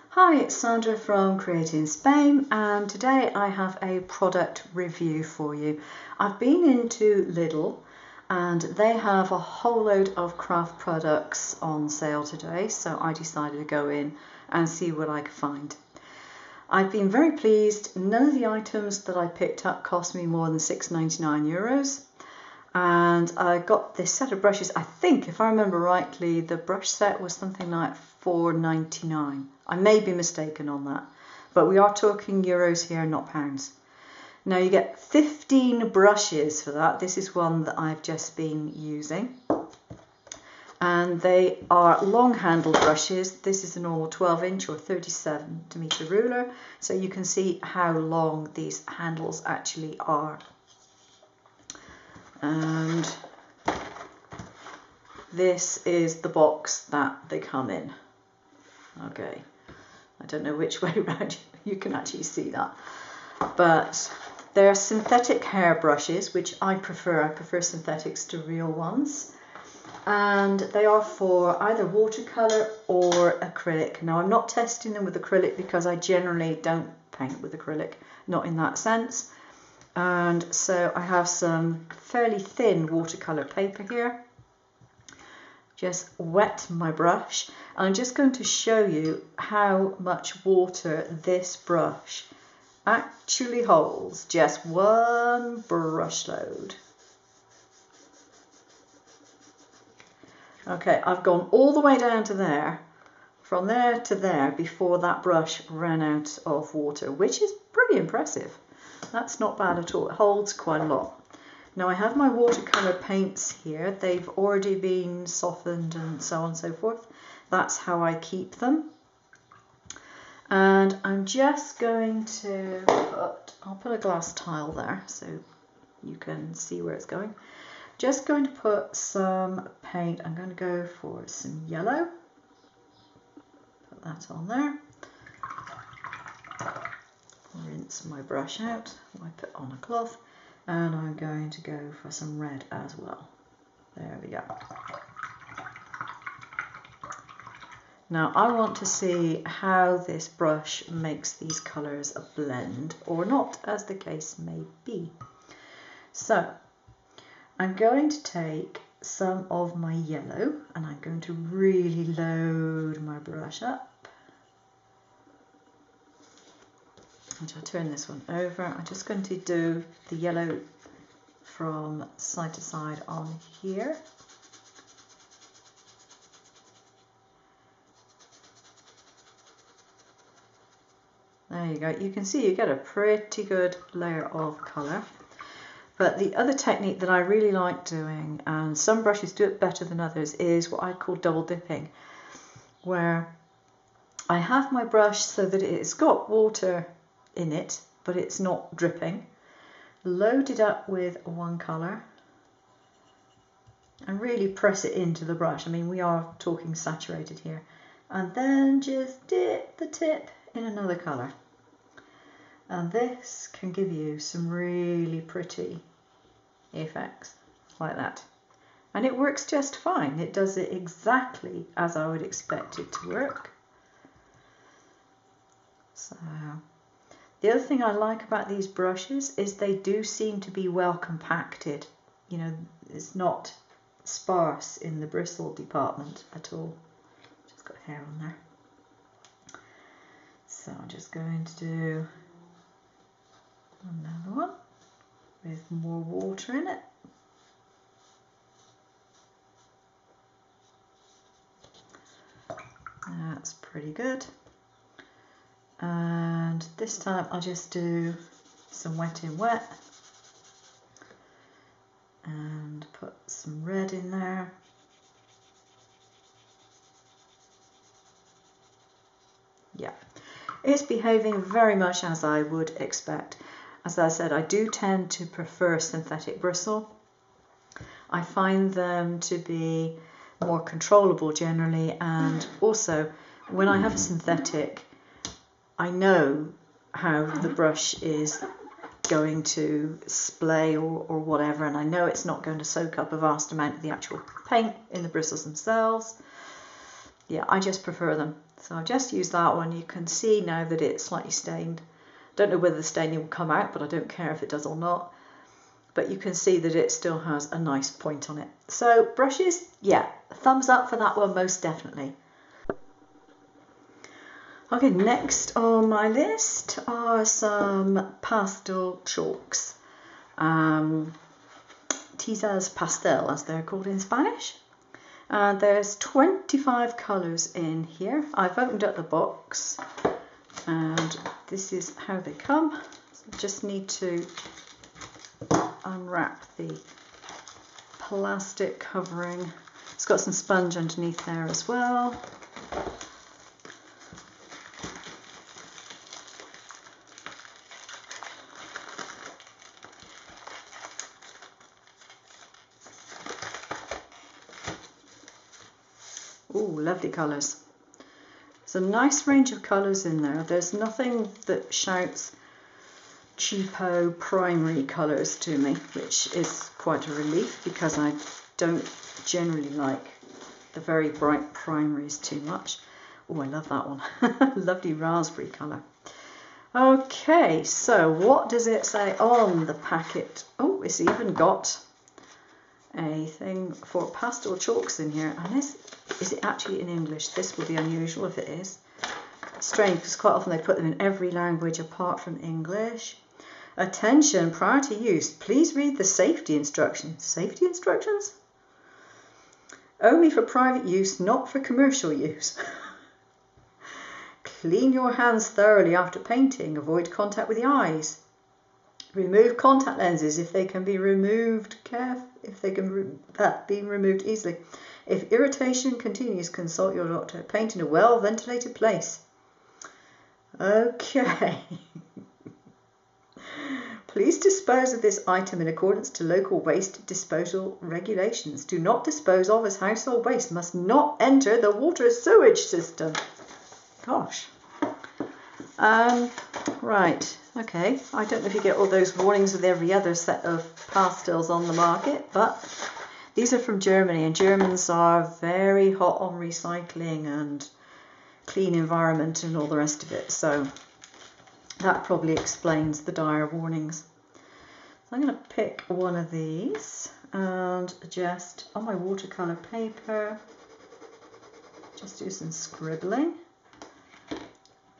Hi, it's Sandra from Creating Spain, and today I have a product review for you. I've been into Lidl and they have a whole load of craft products on sale today, so I decided to go in and see what I could find. I've been very pleased. None of the items that I picked up cost me more than €6.99. And I got this set of brushes. I think, if I remember rightly, the brush set was something like €4.99. I may be mistaken on that, but we are talking euros here, not pounds. Now you get 15 brushes for that. This is one that I've just been using. And they are long handled brushes. This is a normal 12-inch or 30cm ruler, so you can see how long these handles actually are. And this is the box that they come in. Okay, I don't know which way around you can actually see that, but they're synthetic hair brushes, which I prefer. I prefer synthetics to real ones, and they are for either watercolor or acrylic. Now I'm not testing them with acrylic because I generally don't paint with acrylic, not in that sense. And so I have some fairly thin watercolor paper here. Just wet my brush, and I'm just going to show you how much water this brush actually holds. Just one brush load. Okay, I've gone all the way down to there, from there to there, before that brush ran out of water, which is pretty impressive. That's not bad at all. It holds quite a lot. Now I have my watercolor paints here. They've already been softened and so on and so forth. That's how I keep them. And I'm just going to I'll put a glass tile there so you can see where it's going. Just going to put some paint. I'm going to go for some yellow. Put that on there. Rinse my brush out, wipe it on a cloth, and I'm going to go for some red as well. There we go. Now I want to see how this brush makes these colours blend, or not, as the case may be. So I'm going to take some of my yellow and I'm going to really load my brush up. And I'll turn this one over. I'm just going to do the yellow from side to side on here. There you go. You can see you get a pretty good layer of colour. But the other technique that I really like doing, and some brushes do it better than others, is what I call double dipping, where I have my brush so that it's got water in it, but it's not dripping. Load it up with one colour and really press it into the brush. I mean, we are talking saturated here. And then just dip the tip in another colour. And this can give you some really pretty effects like that. And it works just fine. It does it exactly as I would expect it to work. So the other thing I like about these brushes is they do seem to be well compacted. You know, it's not sparse in the bristle department at all. Just got hair on there. So I'm just going to do another one with more water in it. That's pretty good. And this time I'll just do some wet in wet and put some red in there. Yeah, it's behaving very much as I would expect. As I said, I do tend to prefer synthetic bristle. I find them to be more controllable generally, and also when I have a synthetic, I know how the brush is going to splay or whatever, and I know it's not going to soak up a vast amount of the actual paint in the bristles themselves. Yeah, I just prefer them. So I've just used that one. You can see now that it's slightly stained. Don't know whether the staining will come out, but I don't care if it does or not. But you can see that it still has a nice point on it. So brushes, yeah, thumbs up for that one most definitely. Okay, next on my list are some pastel chalks. Tizas Pastel, as they're called in Spanish. And there's 25 colours in here. I've opened up the box and this is how they come. So I just need to unwrap the plastic covering. It's got some sponge underneath there as well. Ooh, lovely colours. There's a nice range of colours in there. There's nothing that shouts cheapo primary colours to me, which is quite a relief because I don't generally like the very bright primaries too much. Oh, I love that one. Lovely raspberry colour. Okay, so what does it say on the packet? Oh, it's even got a thing for pastel chalks in here. And this, is it actually in English? This will be unusual if it is. It's strange because quite often they put them in every language apart from English. Attention, prior to use, please read the safety instructions. Safety instructions? Only for private use, not for commercial use. Clean your hands thoroughly after painting. Avoid contact with the eyes. Remove contact lenses if they can be removed. If they can be removed easily. If irritation continues, consult your doctor. Paint in a well-ventilated place. Okay. Please dispose of this item in accordance to local waste disposal regulations. Do not dispose of as household waste. Must not enter the water sewage system. Gosh. Right. Okay. I don't know if you get all those warnings with every other set of pastels on the market, but these are from Germany, and Germans are very hot on recycling and clean environment and all the rest of it. So that probably explains the dire warnings. So I'm going to pick one of these and just on my watercolor paper, just do some scribbling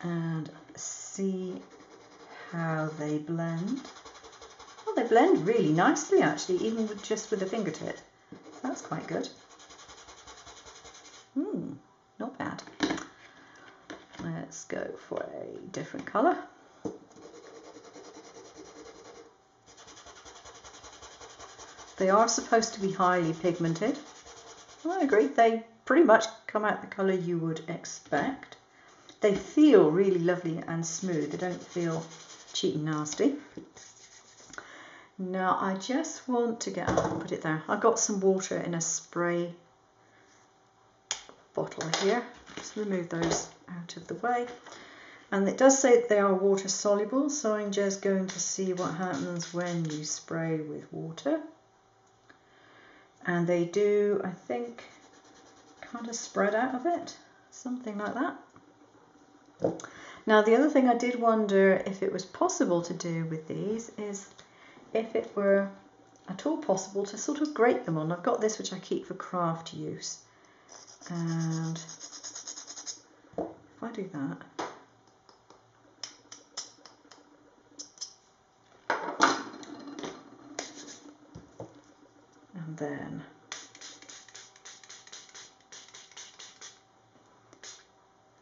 and see how they blend. Well, they blend really nicely actually, even with just with a fingertip. That's quite good. Not bad. Let's go for a different colour. They are supposed to be highly pigmented. I agree, they pretty much come out the colour you would expect. They feel really lovely and smooth. They don't feel cheap and nasty. Now I just want to put it there. I've got some water in a spray bottle here. Just remove those out of the way. And it does say that they are water soluble, so I'm just going to see what happens when you spray with water. And they do, I think, kind of spread out a bit, something like that. Now the other thing I did wonder if it was possible to do with these is if it were at all possible to sort of grate them on. I've got this which I keep for craft use, and if I do that, and then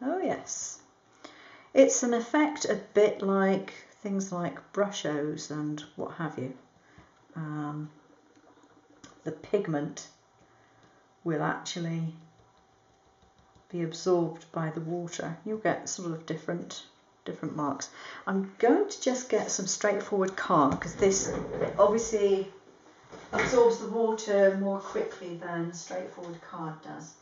oh yes, it's an effect a bit like things like brush-os and what have you. The pigment will actually be absorbed by the water. You'll get sort of different marks. I'm going to just get some straightforward card because this obviously absorbs the water more quickly than straightforward card does.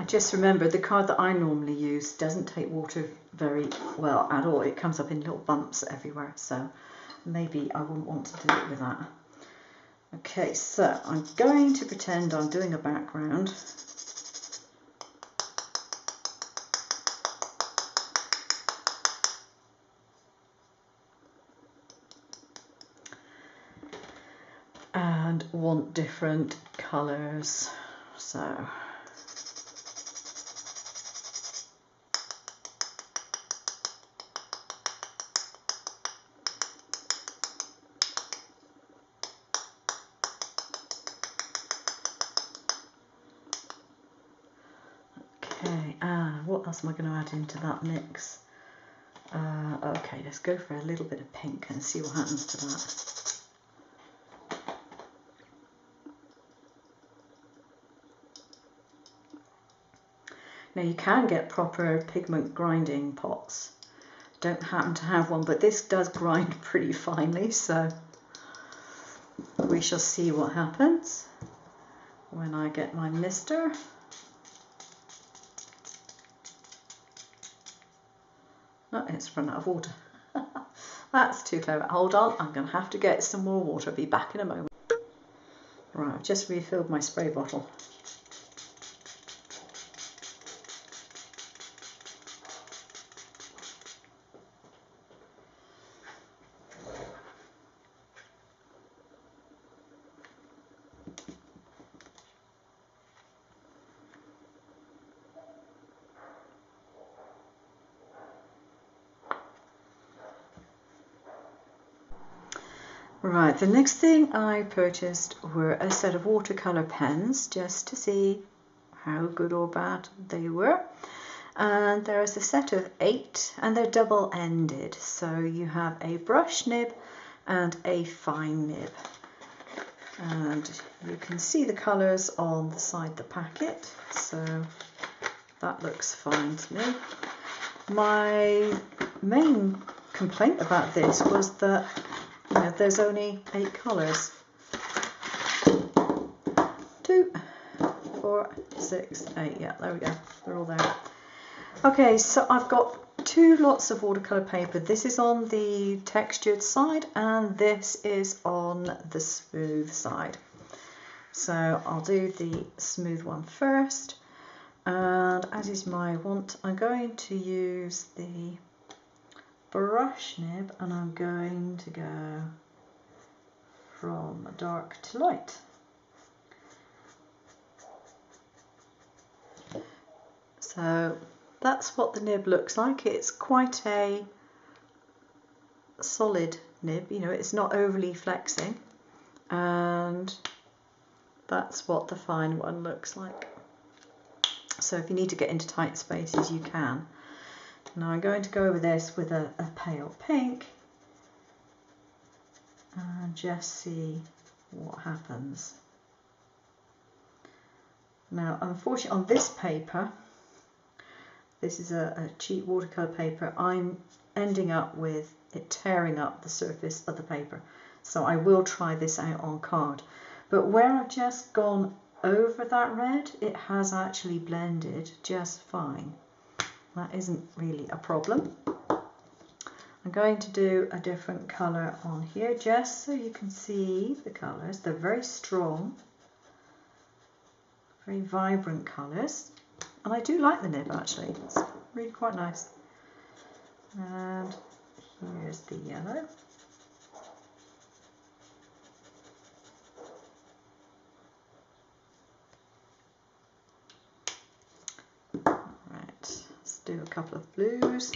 just remembered the card that I normally use doesn't take water very well at all. It comes up in little bumps everywhere, so maybe I wouldn't want to do it with that. Okay, so I'm going to pretend I'm doing a background. And want different colours, so okay, what else am I going to add into that mix? Okay, let's go for a little bit of pink and see what happens to that. Now you can get proper pigment grinding pots. Don't happen to have one, but this does grind pretty finely, so we shall see what happens when I get my mister. Oh, it's run out of water. That's too clever. Hold on, I'm going to have to get some more water. I'll be back in a moment. Right, I've just refilled my spray bottle. Right, the next thing I purchased were a set of watercolor pens just to see how good or bad they were. And there's a set of 8 and they're double-ended, so you have a brush nib and a fine nib. And you can see the colours on the side of the packet, so that looks fine to me. My main complaint about this was that there's only 8 colours. 2, 4, 6, 8. Yeah, there we go. They're all there. Okay, so I've got 2 lots of watercolour paper. This is on the textured side and this is on the smooth side. So I'll do the smooth one first. And as is my wont, I'm going to use the brush nib and I'm going to go from dark to light. So that's what the nib looks like. It's quite a solid nib, it's not overly flexing, and that's what the fine one looks like. So if you need to get into tight spaces, you can. Now I'm going to go over this with a pale pink and just see what happens. Now unfortunately on this paper, this is a cheap watercolour paper, I'm ending up with it tearing up the surface of the paper. So I will try this out on card. But where I've just gone over that red, it has actually blended just fine. That isn't really a problem. I'm going to do a different colour on here just so you can see the colours. They're very strong, very vibrant colours. And I do like the nib actually, it's really quite nice. And here's the yellow. Right, let's do a couple of blues.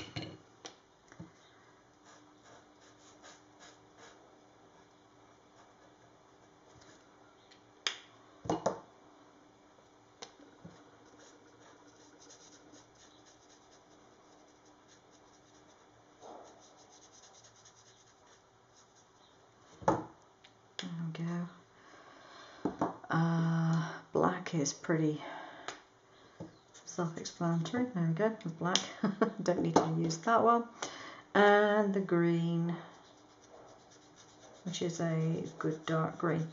Black is pretty self-explanatory. There we go, with black. Don't need to use that one. And the green, which is a good dark green.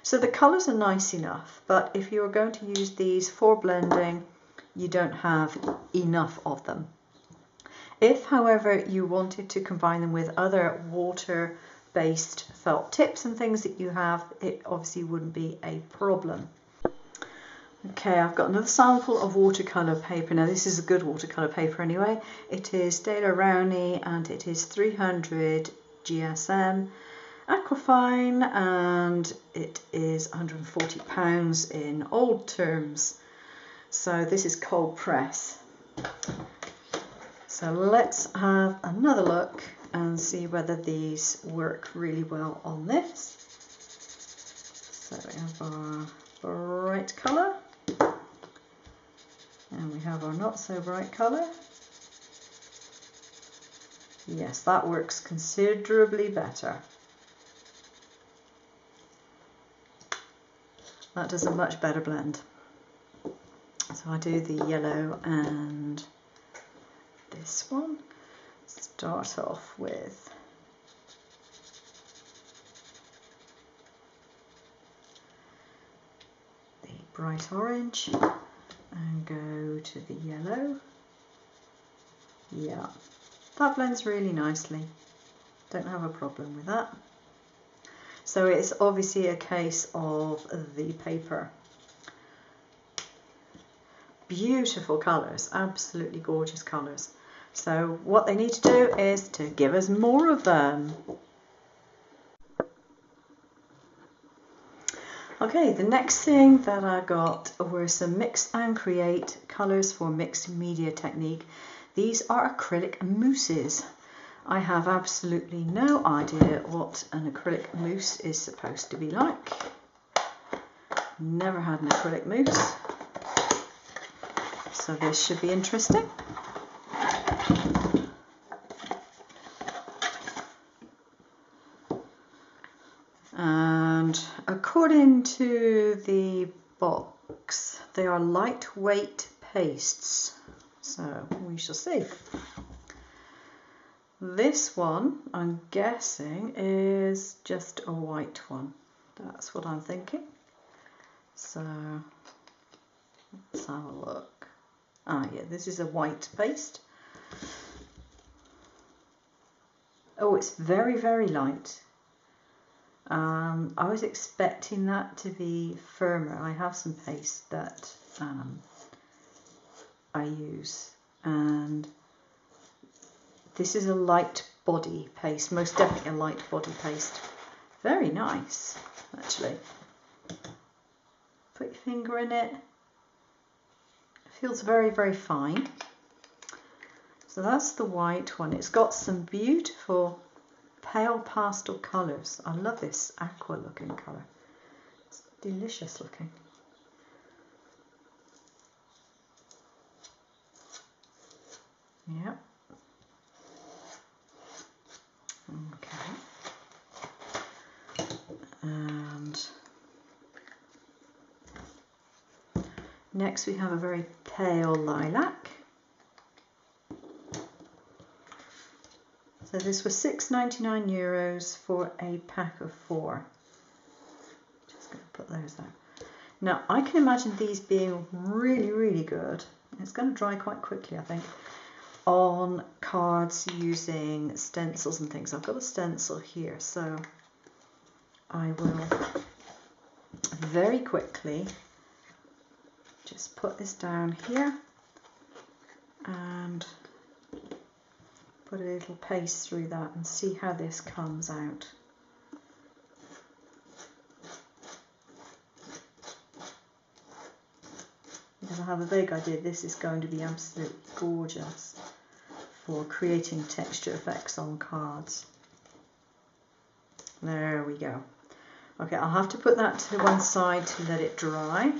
So the colours are nice enough, but if you're going to use these for blending, you don't have enough of them. If, however, you wanted to combine them with other water-based felt tips and things that you have, it obviously wouldn't be a problem. Okay, I've got another sample of watercolour paper. Now this is a good watercolour paper anyway. It is Daler Rowney and it is 300 GSM Aquafine and it is £140 in old terms. So this is cold press. So let's have another look and see whether these work really well on this. So we have our bright colour and we have our not so bright colour. Yes, that works considerably better. That does a much better blend. So I do the yellow and this one. Start off with the bright orange and go to the yellow. Yeah, that blends really nicely. Don't have a problem with that. So it's obviously a case of the paper. Beautiful colours, absolutely gorgeous colours. So what they need to do is to give us more of them. Okay, the next thing that I got were some mix and create colours for mixed media technique. These are acrylic mousses. I have absolutely no idea what an acrylic mousse is supposed to be like. Never had an acrylic mousse. So this should be interesting. And according to the box, they are lightweight pastes. So we shall see. This one, I'm guessing, is just a white one. That's what I'm thinking. So let's have a look. Ah, yeah, this is a white paste. Oh, it's very, very light. I was expecting that to be firmer. I have some paste that I use, and this is a light body paste, most definitely a light body paste. Very nice, actually. Put your finger in it. It feels very, very fine. So that's the white one. It's got some beautiful pale pastel colours. I love this aqua looking colour. It's delicious looking. Yep. Okay. And next we have a very pale lilac. So this was €6.99 for a pack of 4. Just going to put those out. Now I can imagine these being really, really good. It's going to dry quite quickly, I think, on cards using stencils and things. I've got a stencil here, so I will very quickly just put this down here and put a little paste through that and see how this comes out. Because I have a vague idea this is going to be absolutely gorgeous for creating texture effects on cards. There we go. Okay, I'll have to put that to one side to let it dry.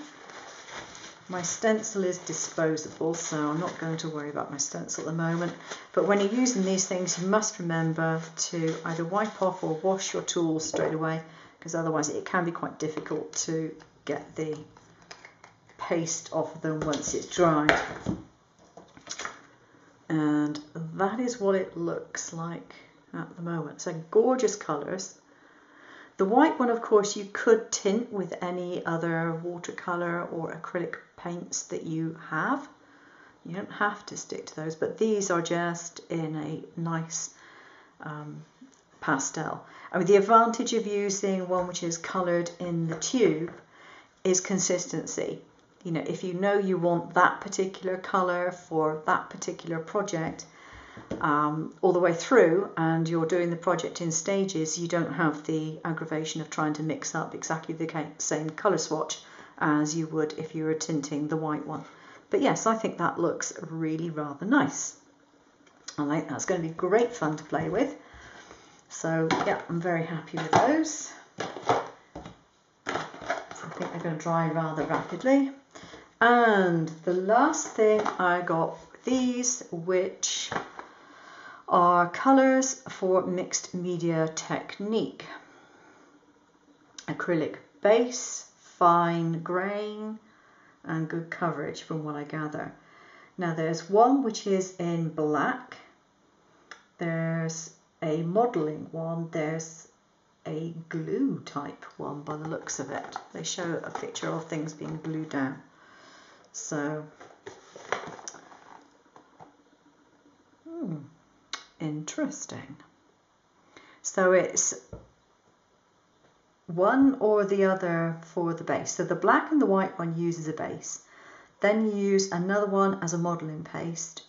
My stencil is disposable, so I'm not going to worry about my stencil at the moment. But when you're using these things, you must remember to either wipe off or wash your tools straight away, because otherwise it can be quite difficult to get the paste off of them once it's dried. And that is what it looks like at the moment. So gorgeous colours. The white one, of course, you could tint with any other watercolour or acrylic paints that you have. You don't have to stick to those, but these are just in a nice pastel. I mean, the advantage of using one which is coloured in the tube is consistency. You know, if you know you want that particular colour for that particular project all the way through, and you're doing the project in stages, you don't have the aggravation of trying to mix up exactly the same colour swatch as you would if you were tinting the white one. But yes, I think that looks really rather nice. I think that's going to be great fun to play with. So yeah, I'm very happy with those. I think they're going to dry rather rapidly. And the last thing I got were these, which are colours for mixed media technique. Acrylic base, fine grain, and good coverage from what I gather. Now there's one which is in black, there's a modelling one, there's a glue type one by the looks of it. They show a picture of things being glued down. So, interesting. So it's one or the other for the base. So the black and the white one uses a base. Then you use another one as a modelling paste.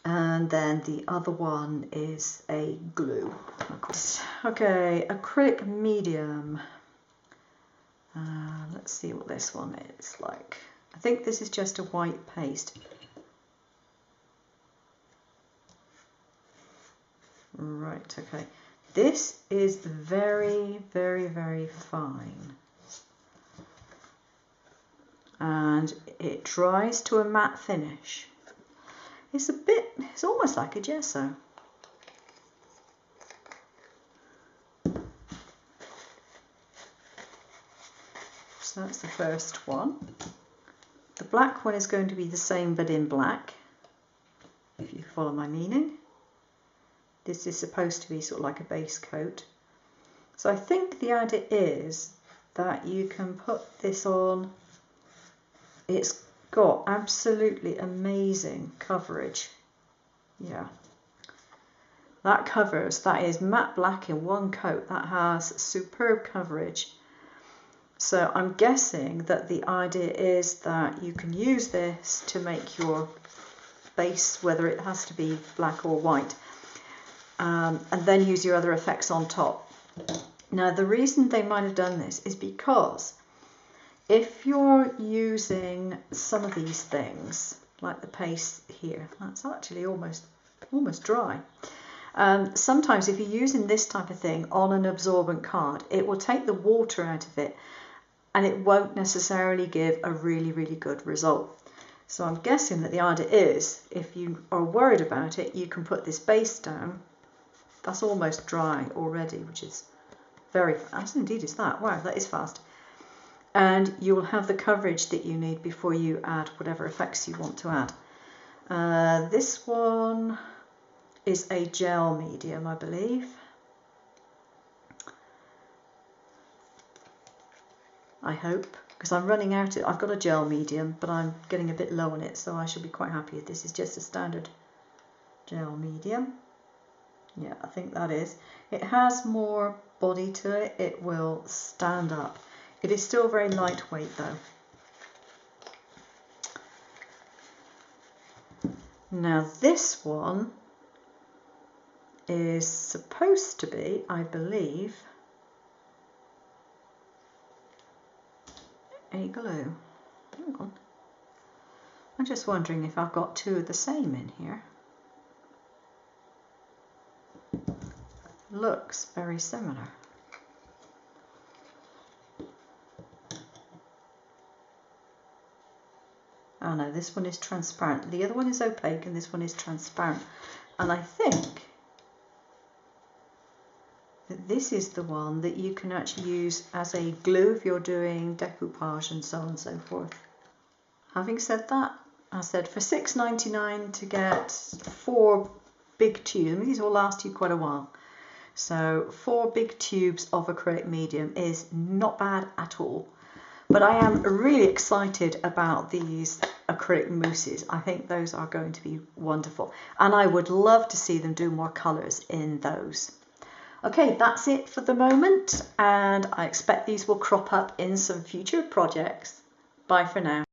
And then the other one is a glue. Okay, acrylic medium. Let's see what this one is like. I think this is just a white paste. Right, okay. This is very, very, very fine. And it dries to a matte finish. It's almost like a gesso. So that's the first one. The black one is going to be the same but in black, if you follow my meaning. This is supposed to be sort of like a base coat. So I think the idea is that you can put this on. It's got absolutely amazing coverage. Yeah. That covers, that is matte black in one coat. That has superb coverage. So I'm guessing that the idea is that you can use this to make your base, whether it has to be black or white, and then use your other effects on top. Now the reason they might have done this is because if you're using some of these things, like the paste here, that's actually almost dry. Sometimes if you're using this type of thing on an absorbent card, it will take the water out of it and it won't necessarily give a really, really good result. So I'm guessing that the idea is, if you are worried about it, you can put this base down. That's almost dry already, which is very fast. Indeed, it's that. Wow, that is fast. And you will have the coverage that you need before you add whatever effects you want to add. This one is a gel medium, I believe. I hope, because I'm running out of, I've got a gel medium, but I'm getting a bit low on it, so I should be quite happy if this is just a standard gel medium. Yeah, I think that is. It has more body to it, it will stand up. It is still very lightweight though. Now this one is supposed to be, I believe, a glue. Hang on. I'm just wondering if I've got two of the same in here. Looks very similar. Oh no, this one is transparent. The other one is opaque and this one is transparent. And I think that this is the one that you can actually use as a glue if you're doing decoupage and so on and so forth. Having said that, I said for £6.99 to get 4 big tubes. These will last you quite a while. So 4 big tubes of acrylic medium is not bad at all. But I am really excited about these acrylic mousses. I think those are going to be wonderful. And I would love to see them do more colours in those. Okay, that's it for the moment. And I expect these will crop up in some future projects. Bye for now.